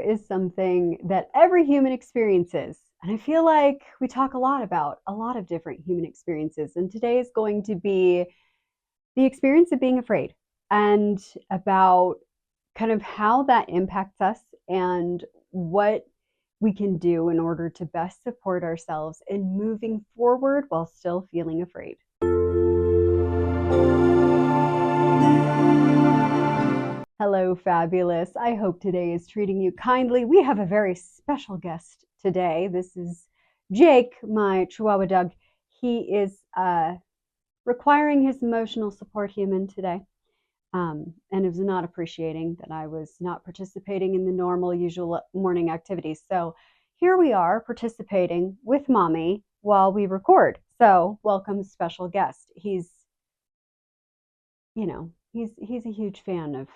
is something that every human experiences. And I feel like we talk a lot about a lot of different human experiences. And today is going to be the experience of being afraid and about kind of how that impacts us and what we can do in order to best support ourselves in moving forward while still feeling afraid. Hello, fabulous. I hope today is treating you kindly. We have a very special guest today. This is Jake, my Chihuahua dog. He is requiring his emotional support human today and is not appreciating that I was not participating in the normal, usual morning activities. So here we are participating with mommy while we record. So welcome, special guest. He's a huge fan of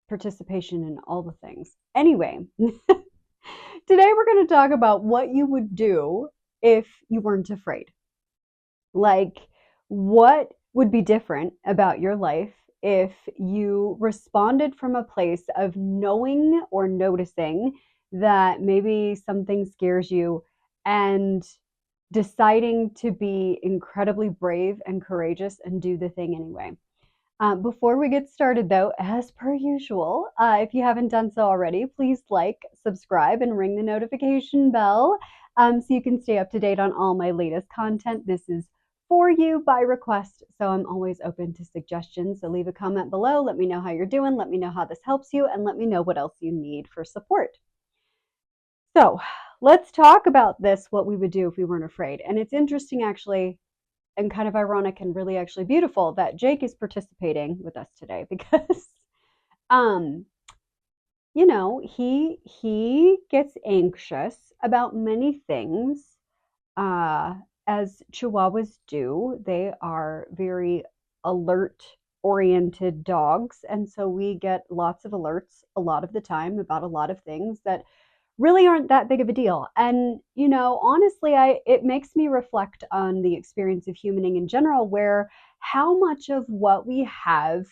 participation in all the things. Anyway, today we're going to talk about what you would do if you weren't afraid. Like, what would be different about your life if you responded from a place of knowing or noticing that maybe something scares you and deciding to be incredibly brave and courageous and do the thing anyway. Before we get started, though, as per usual, if you haven't done so already, please like, subscribe, and ring the notification bell so you can stay up to date on all my latest content. This is for you by request, so I'm always open to suggestions. So leave a comment below. Let me know how you're doing. Let me know how this helps you, and let me know what else you need for support. So let's talk about this, what we would do if we weren't afraid. And it's interesting, actually, and kind of ironic and really actually beautiful that Jake is participating with us today because he gets anxious about many things, as Chihuahuas do. They are very alert oriented dogs, and so we get lots of alerts a lot of the time about a lot of things that really aren't that big of a deal. And honestly, it makes me reflect on the experience of humaning in general, where how much of what we have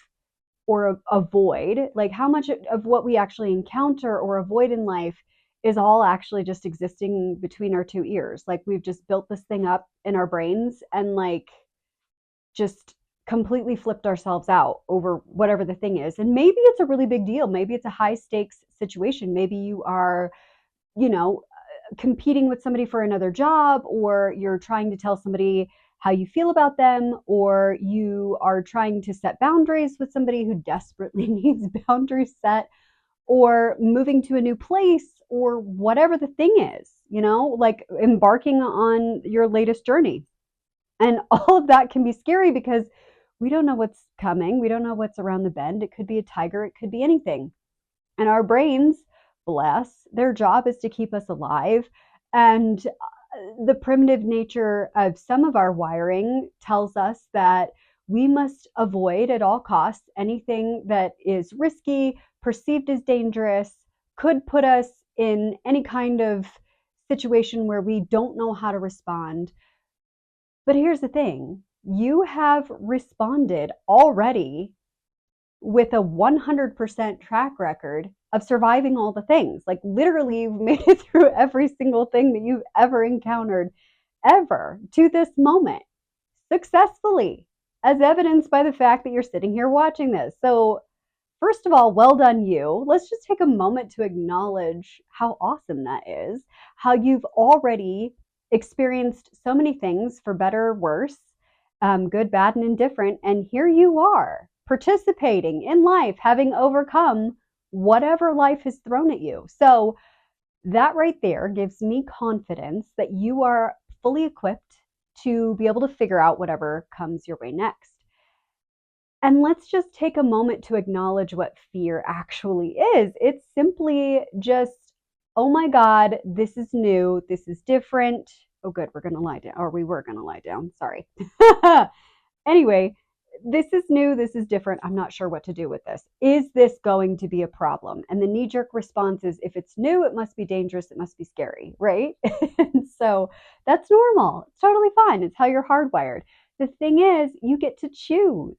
or avoid, like how much of what we actually encounter or avoid in life is all actually just existing between our two ears. Like, we've just built this thing up in our brains and like just completely flipped ourselves out over whatever the thing is. And maybe it's a really big deal. Maybe it's a high stakes situation. Maybe you are competing with somebody for another job, or you're trying to tell somebody how you feel about them, or you are trying to set boundaries with somebody who desperately needs boundaries set, or moving to a new place, or whatever the thing is, like embarking on your latest journey. And all of that can be scary because we don't know what's coming. We don't know what's around the bend. It could be a tiger, it could be anything. And our brains, bless, their job is to keep us alive. And the primitive nature of some of our wiring tells us that we must avoid at all costs anything that is risky, perceived as dangerous, could put us in any kind of situation where we don't know how to respond. But here's the thing, you have responded already with a 100% track record of surviving all the things. Like, literally, you've made it through every single thing that you've ever encountered, ever, to this moment, successfully, as evidenced by the fact that you're sitting here watching this. So, first of all, well done, you. Let's just take a moment to acknowledge how awesome that is, how you've already experienced so many things, for better or worse, good, bad, and indifferent. And here you are, participating in life, having overcome whatever life has thrown at you. So that right there gives me confidence that you are fully equipped to be able to figure out whatever comes your way next. And let's just take a moment to acknowledge what fear actually is. It's simply just, oh my God, this is new, this is different. Oh, good, we're going to lie down, or we were going to lie down, sorry. Anyway, this is new, this is different, I'm not sure what to do with this. Is this going to be a problem? And the knee-jerk response is, if it's new, it must be dangerous, it must be scary, right? And so that's normal. It's totally fine. It's how you're hardwired. The thing is, you get to choose.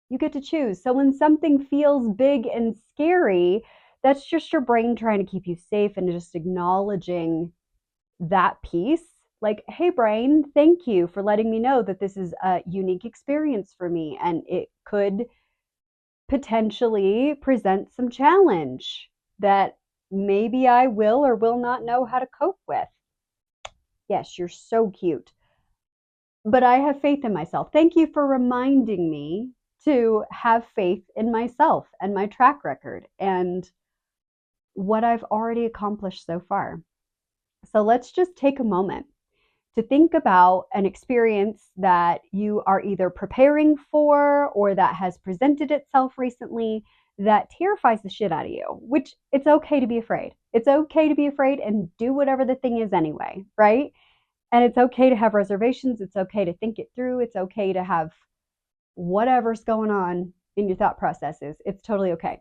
You get to choose. So when something feels big and scary, that's just your brain trying to keep you safe and just acknowledging that piece. Like, hey, brain, thank you for letting me know that this is a unique experience for me and it could potentially present some challenge that maybe I will or will not know how to cope with. Yes, you're so cute. But I have faith in myself. Thank you for reminding me to have faith in myself and my track record and what I've already accomplished so far. So let's just take a moment to think about an experience that you are either preparing for or that has presented itself recently that terrifies the shit out of you, which it's okay to be afraid. It's okay to be afraid and do whatever the thing is anyway, right? And it's okay to have reservations. It's okay to think it through. It's okay to have whatever's going on in your thought processes. It's totally okay.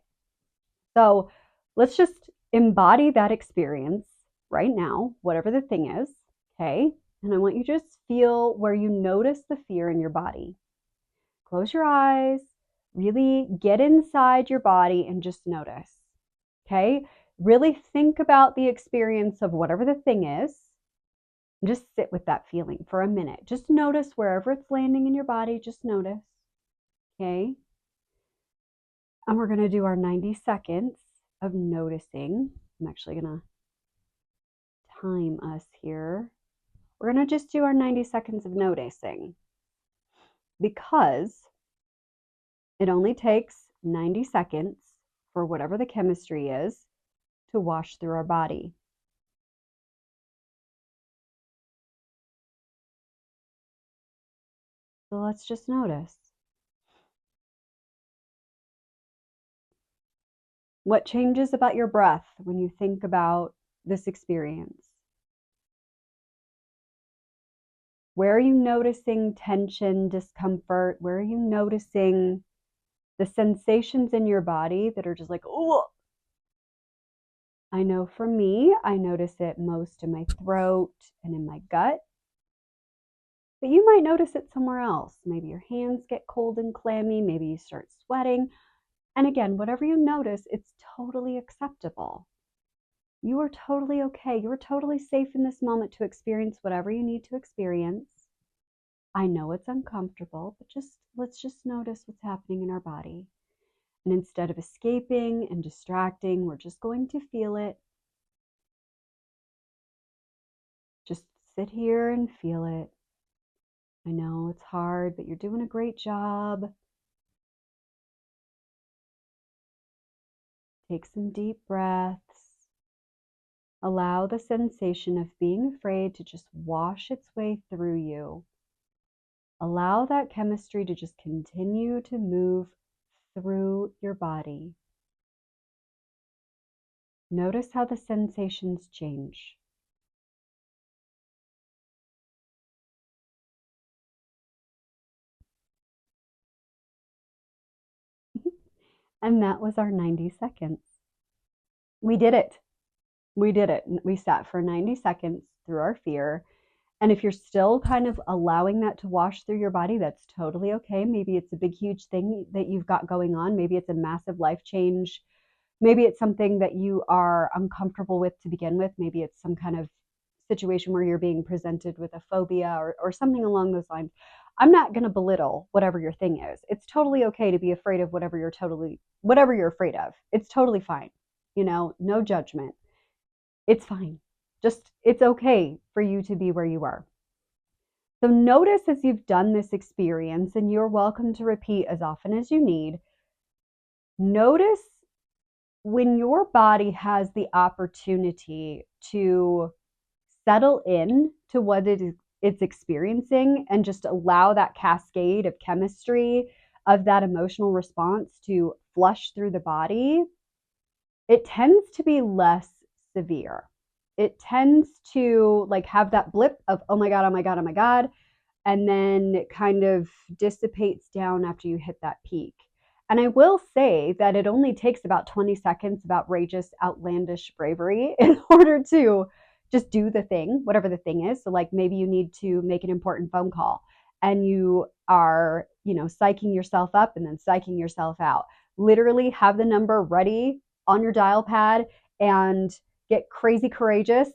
So let's just embody that experience right now, whatever the thing is. Okay. And I want you to just feel where you notice the fear in your body. Close your eyes, really get inside your body and just notice. Okay. Really think about the experience of whatever the thing is. Just sit with that feeling for a minute. Just notice wherever it's landing in your body, just notice. Okay. And we're going to do our 90 seconds of noticing. I'm actually going to time us here. We're going to just do our 90 seconds of noticing because it only takes 90 seconds for whatever the chemistry is to wash through our body. So let's just notice. What changes about your breath when you think about this experience? Where are you noticing tension, discomfort? Where are you noticing the sensations in your body that are just like, oh? I know for me, I notice it most in my throat and in my gut. But you might notice it somewhere else. Maybe your hands get cold and clammy. Maybe you start sweating. And again, whatever you notice, it's totally acceptable. You are totally okay. You're totally safe in this moment to experience whatever you need to experience. I know it's uncomfortable, but let's just notice what's happening in our body. And instead of escaping and distracting, we're just going to feel it. Just sit here and feel it. I know it's hard, but you're doing a great job. Take some deep breaths. Allow the sensation of being afraid to just wash its way through you. Allow that chemistry to just continue to move through your body. Notice how the sensations change. And that was our 90 seconds. We did it. We did it. We sat for 90 seconds through our fear. And if you're still kind of allowing that to wash through your body, that's totally okay. Maybe it's a big, huge thing that you've got going on. Maybe it's a massive life change. Maybe it's something that you are uncomfortable with to begin with. Maybe it's some kind of situation where you're being presented with a phobia or something along those lines. I'm not going to belittle whatever your thing is. It's totally okay to be afraid of whatever you're afraid of. It's totally fine. No judgment. It's fine. Just, it's okay for you to be where you are. So notice as you've done this experience, and you're welcome to repeat as often as you need, notice when your body has the opportunity to settle in to what it's experiencing and just allow that cascade of chemistry of that emotional response to flush through the body, it tends to be less severe. It tends to like have that blip of, oh my God, oh my God, oh my God. And then it kind of dissipates down after you hit that peak. And I will say that it only takes about 20 seconds of outrageous, outlandish bravery in order to just do the thing, whatever the thing is. So like maybe you need to make an important phone call and you are, psyching yourself up and then psyching yourself out. Literally have the number ready on your dial pad and get crazy courageous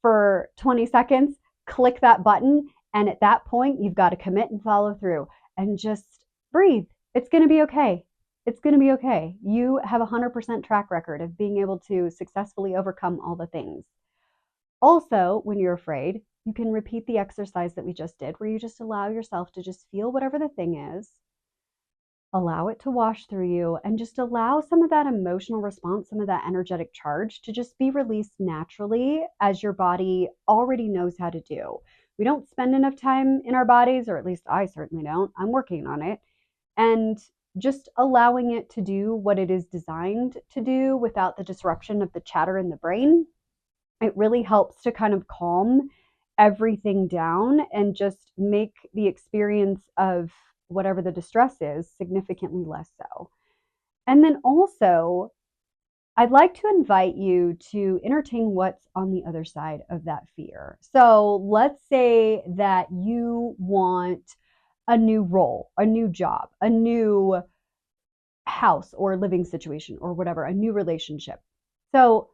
for 20 seconds, click that button. And at that point, you've got to commit and follow through and just breathe. It's going to be okay. It's going to be okay. You have a 100% track record of being able to successfully overcome all the things. Also, when you're afraid, you can repeat the exercise that we just did, where you just allow yourself to just feel whatever the thing is, allow it to wash through you, and just allow some of that emotional response, some of that energetic charge to just be released naturally as your body already knows how to do. We don't spend enough time in our bodies, or at least I certainly don't. I'm working on it. And just allowing it to do what it is designed to do without the disruption of the chatter in the brain, it really helps to kind of calm everything down and just make the experience of whatever the distress is significantly less so. And then also, I'd like to invite you to entertain what's on the other side of that fear. So let's say that you want a new role, a new job, a new house or living situation or whatever, a new relationship. So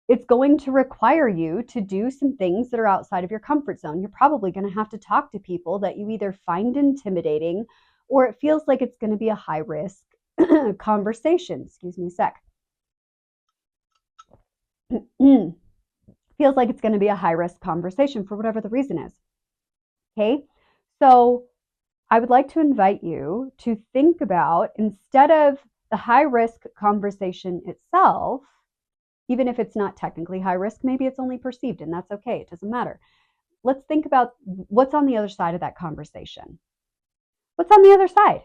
it's going to require you to do some things that are outside of your comfort zone. You're probably going to have to talk to people that you either find intimidating or it feels like it's going to be a high risk conversation. Excuse me a sec. Feels like it's going to be a high risk conversation for whatever the reason is. Okay. So I would like to invite you to think about, instead of the high risk conversation itself, even if it's not technically high risk, maybe it's only perceived, and that's okay. It doesn't matter. Let's think about what's on the other side of that conversation. What's on the other side?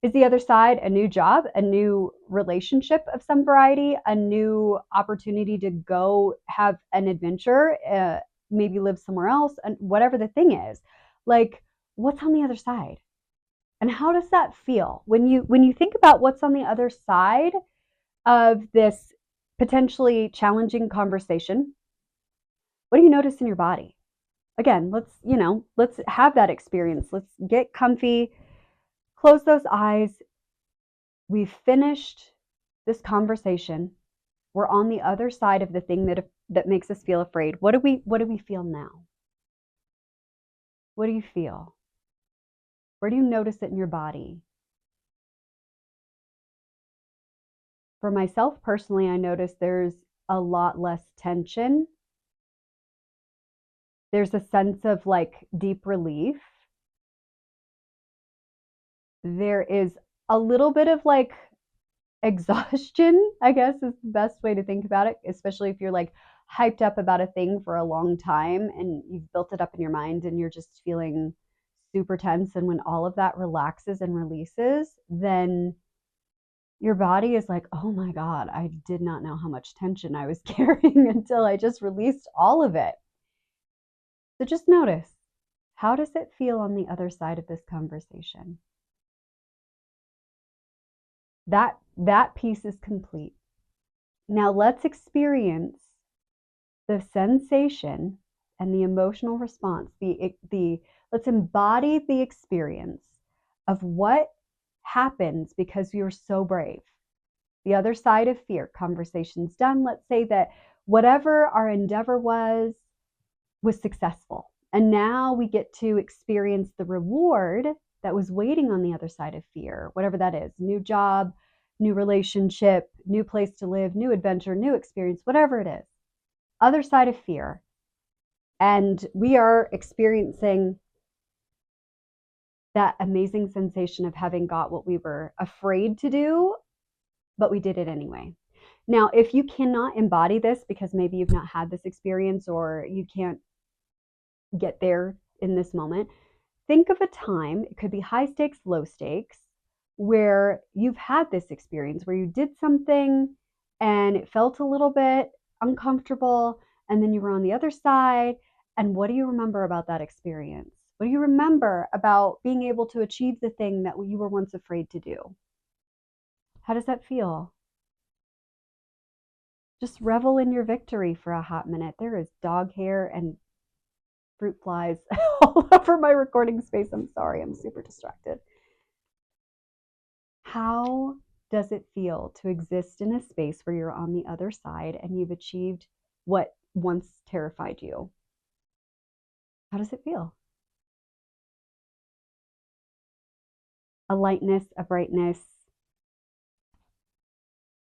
Is the other side a new job, a new relationship of some variety, a new opportunity to go have an adventure, maybe live somewhere else, and whatever the thing is? Like, what's on the other side? And how does that feel when you think about what's on the other side of this potentially challenging conversation? What do you notice in your body? Again, let's have that experience. Let's get comfy, close those eyes. We've finished this conversation. We're on the other side of the thing that makes us feel afraid. What do we feel now? What do you feel? Where do you notice it in your body? For myself personally, I notice there's a lot less tension. There's a sense of like deep relief. There is a little bit of like exhaustion, I guess is the best way to think about it, especially if you're like hyped up about a thing for a long time and you've built it up in your mind and you're just feeling super tense. And when all of that relaxes and releases, then your body is like, oh my God, I did not know how much tension I was carrying until I just released all of it. So just notice, how does it feel on the other side of this conversation? That piece is complete. Now let's experience the sensation and the emotional response. Let's embody the experience of what happens because you're so brave. The other side of fear, conversation's done. Let's say that whatever our endeavor was successful. And now we get to experience the reward that was waiting on the other side of fear, whatever that is: new job, new relationship, new place to live, new adventure, new experience, whatever it is. Other side of fear. And we are experiencing that amazing sensation of having got what we were afraid to do, but we did it anyway. Now, if you cannot embody this because maybe you've not had this experience or you can't get there in this moment, think of a time, it could be high stakes, low stakes, where you've had this experience where you did something and it felt a little bit uncomfortable, and then you were on the other side. And what do you remember about that experience? What do you remember about being able to achieve the thing that you were once afraid to do? How does that feel? Just revel in your victory for a hot minute. There is dog hair and fruit flies all over my recording space. I'm sorry, I'm super distracted. How does it feel to exist in a space where you're on the other side and you've achieved what once terrified you? How does it feel? A lightness, a brightness,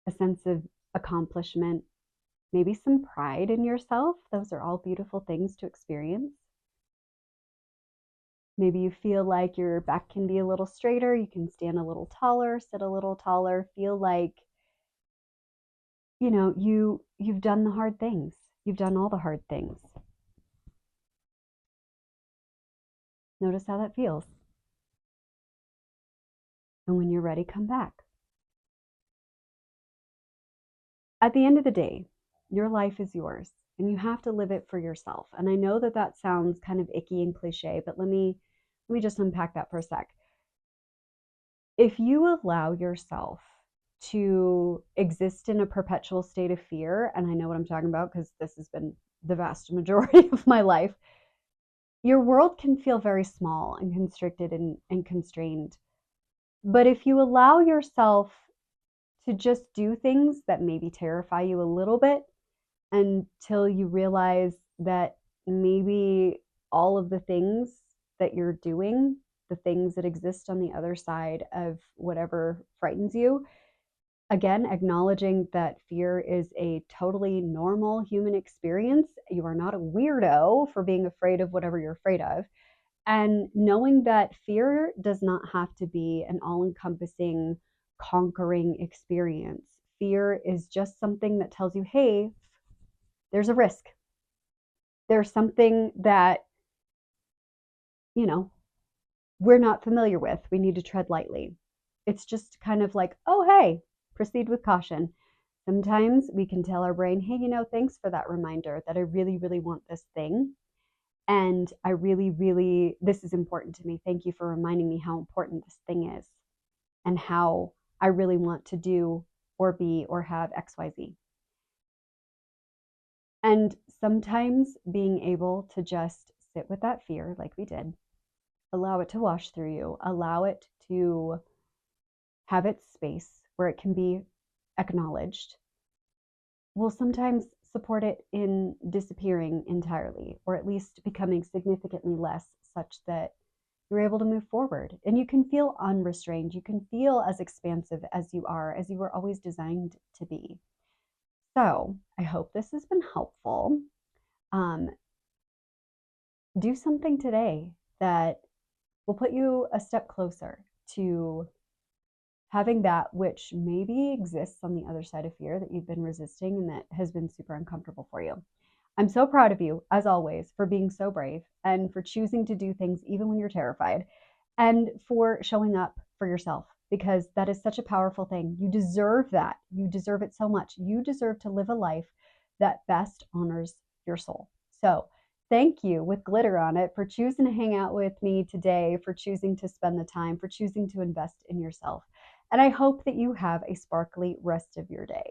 a sense of accomplishment, maybe some pride in yourself. Those are all beautiful things to experience. Maybe you feel like your back can be a little straighter, you can stand a little taller, sit a little taller, feel like you've done the hard things. You've done all the hard things. Notice how that feels. And when you're ready, come back. At the end of the day, your life is yours and you have to live it for yourself. And I know that that sounds kind of icky and cliche, but let me just unpack that for a sec. If you allow yourself to exist in a perpetual state of fear, and I know what I'm talking about because this has been the vast majority of my life, your world can feel very small and constricted and constrained. But if you allow yourself to just do things that maybe terrify you a little bit until you realize that maybe all of the things that you're doing, the things that exist on the other side of whatever frightens you, again, acknowledging that fear is a totally normal human experience. You are not a weirdo for being afraid of whatever you're afraid of. And knowing that fear does not have to be an all encompassing, conquering experience. Fear is just something that tells you, hey, there's a risk. There's something that, we're not familiar with. We need to tread lightly. It's just kind of like, oh, hey, proceed with caution. Sometimes we can tell our brain, hey, thanks for that reminder that I really, really want this thing. And I really, really, this is important to me. Thank you for reminding me how important this thing is and how I really want to do or be or have XYZ. And sometimes being able to just sit with that fear, like we did, allow it to wash through you, allow it to have its space where it can be acknowledged, will sometimes support it in disappearing entirely, or at least becoming significantly less, such that you're able to move forward and you can feel unrestrained. You can feel as expansive as you were always designed to be. So I hope this has been helpful. Do something today that will put you a step closer to having that which maybe exists on the other side of fear that you've been resisting and that has been super uncomfortable for you. I'm so proud of you, as always, for being so brave and for choosing to do things even when you're terrified and for showing up for yourself, because that is such a powerful thing. You deserve that. You deserve it so much. You deserve to live a life that best honors your soul. So thank you, with glitter on it, for choosing to hang out with me today, for choosing to spend the time, for choosing to invest in yourself. And I hope that you have a sparkly rest of your day.